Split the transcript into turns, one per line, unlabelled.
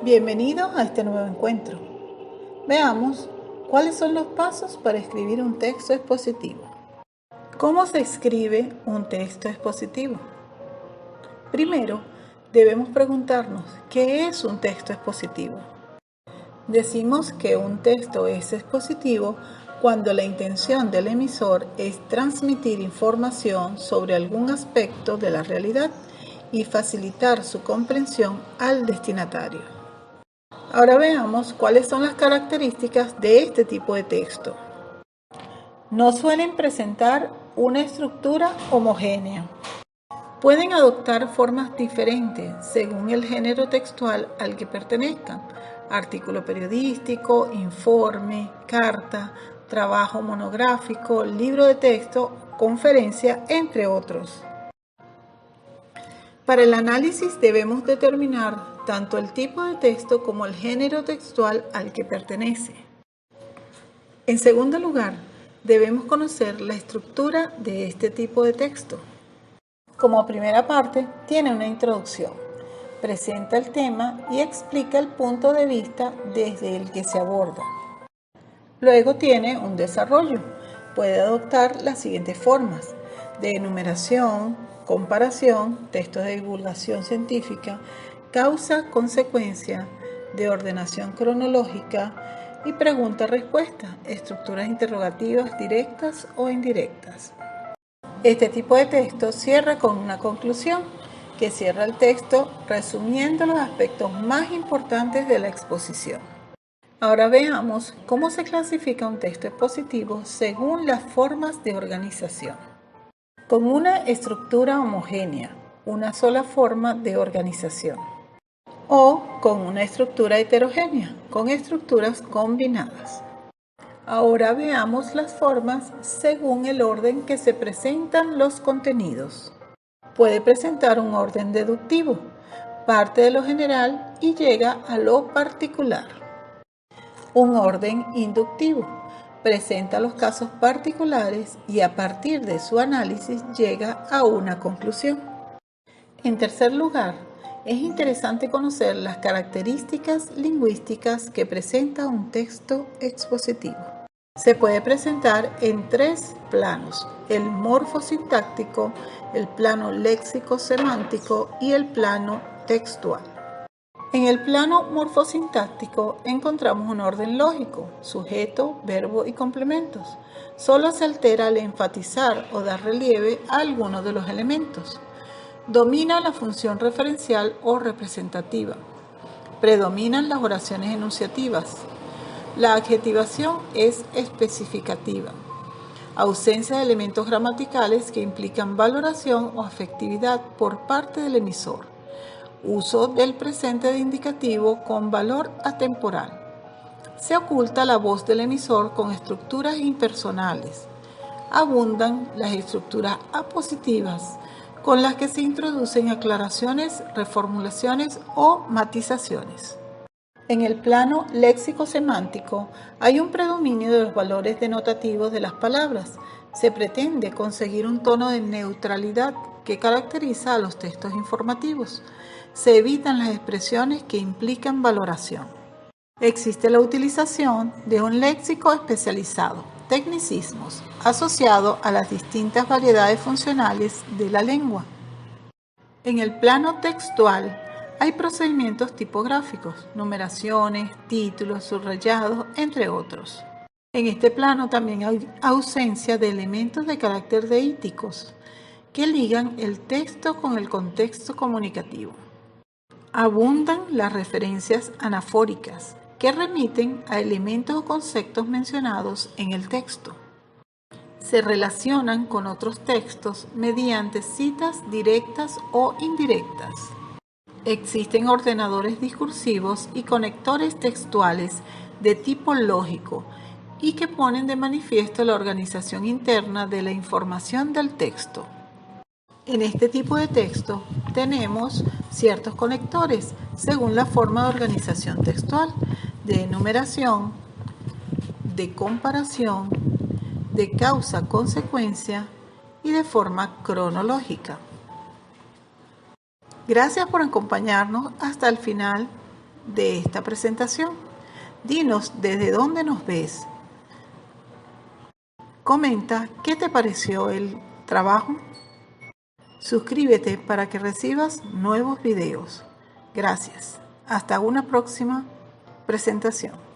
Bienvenidos a este nuevo encuentro. Veamos cuáles son los pasos para escribir un texto expositivo. ¿Cómo se escribe un texto expositivo? Primero, debemos preguntarnos, ¿qué es un texto expositivo? Decimos que un texto es expositivo cuando la intención del emisor es transmitir información sobre algún aspecto de la realidad y facilitar su comprensión al destinatario. Ahora veamos cuáles son las características de este tipo de texto. No suelen presentar una estructura homogénea. Pueden adoptar formas diferentes según el género textual al que pertenezcan: artículo periodístico, informe, carta, trabajo monográfico, libro de texto, conferencia, entre otros. Para el análisis debemos determinar tanto el tipo de texto como el género textual al que pertenece. En segundo lugar, debemos conocer la estructura de este tipo de texto. Como primera parte, tiene una introducción, presenta el tema y explica el punto de vista desde el que se aborda. Luego tiene un desarrollo, puede adoptar las siguientes formas: de enumeración, comparación, textos de divulgación científica, causa-consecuencia, de ordenación cronológica y pregunta-respuesta, estructuras interrogativas directas o indirectas. Este tipo de texto cierra con una conclusión, que cierra el texto resumiendo los aspectos más importantes de la exposición. Ahora veamos cómo se clasifica un texto expositivo según las formas de organización. Con una estructura homogénea, una sola forma de organización. O con una estructura heterogénea, con estructuras combinadas. Ahora veamos las formas según el orden que se presentan los contenidos. Puede presentar un orden deductivo, parte de lo general y llega a lo particular. Un orden inductivo, presenta los casos particulares y a partir de su análisis llega a una conclusión. En tercer lugar, es interesante conocer las características lingüísticas que presenta un texto expositivo. Se puede presentar en tres planos: el morfosintáctico, el plano léxico-semántico y el plano textual. En el plano morfosintáctico encontramos un orden lógico: sujeto, verbo y complementos. Solo se altera al enfatizar o dar relieve a alguno de los elementos. Domina la función referencial o representativa. Predominan las oraciones enunciativas. La adjetivación es especificativa. Ausencia de elementos gramaticales que implican valoración o afectividad por parte del emisor. Uso del presente de indicativo con valor atemporal. Se oculta la voz del emisor con estructuras impersonales. Abundan las estructuras apositivas, con las que se introducen aclaraciones, reformulaciones o matizaciones. En el plano léxico-semántico hay un predominio de los valores denotativos de las palabras. Se pretende conseguir un tono de neutralidad que caracteriza a los textos informativos. Se evitan las expresiones que implican valoración. Existe la utilización de un léxico especializado, tecnicismos, asociado a las distintas variedades funcionales de la lengua. En el plano textual hay procedimientos tipográficos, numeraciones, títulos, subrayados, entre otros. En este plano también hay ausencia de elementos de carácter deíticos que ligan el texto con el contexto comunicativo. Abundan las referencias anafóricas que remiten a elementos o conceptos mencionados en el texto. Se relacionan con otros textos mediante citas directas o indirectas. Existen ordenadores discursivos y conectores textuales de tipo lógico y que ponen de manifiesto la organización interna de la información del texto. En este tipo de texto tenemos ciertos conectores según la forma de organización textual, de enumeración, de comparación, de causa-consecuencia y de forma cronológica. Gracias por acompañarnos hasta el final de esta presentación. Dinos desde dónde nos ves. Comenta qué te pareció el trabajo. Suscríbete para que recibas nuevos videos. Gracias. Hasta una próxima presentación.